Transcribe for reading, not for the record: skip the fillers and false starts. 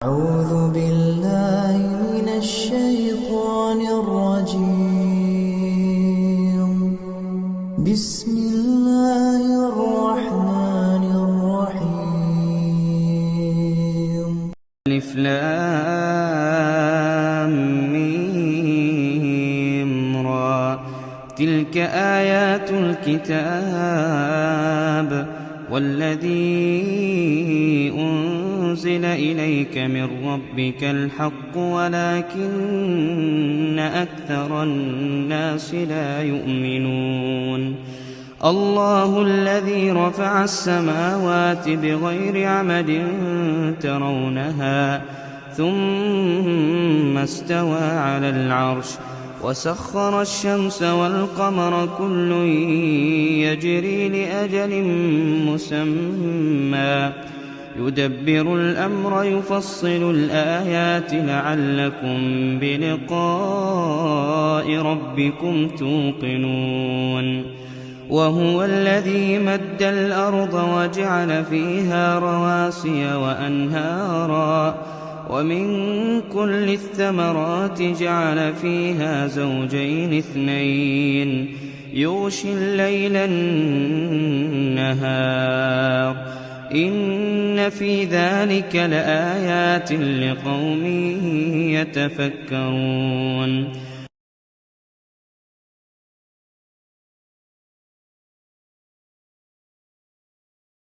أعوذ بالله من الشيطان الرجيم. بسم الله الرحمن الرحيم. ألف لام ميم را تلك آيات الكتاب والذي أنزل إليك من ربك الحق ولكن أكثر الناس لا يؤمنون. الله الذي رفع السماوات بغير عمد ترونها ثم استوى على العرش وسخر الشمس والقمر كل يجري لأجل مسمى يدبر الأمر يفصل الآيات لعلكم بلقاء ربكم توقنون. وهو الذي مد الأرض وجعل فيها رواسي وأنهارا ومن كل الثمرات جعل فيها زوجين اثنين يغشي الليل النهار إن في ذلك لآيات لقوم يتفكرون.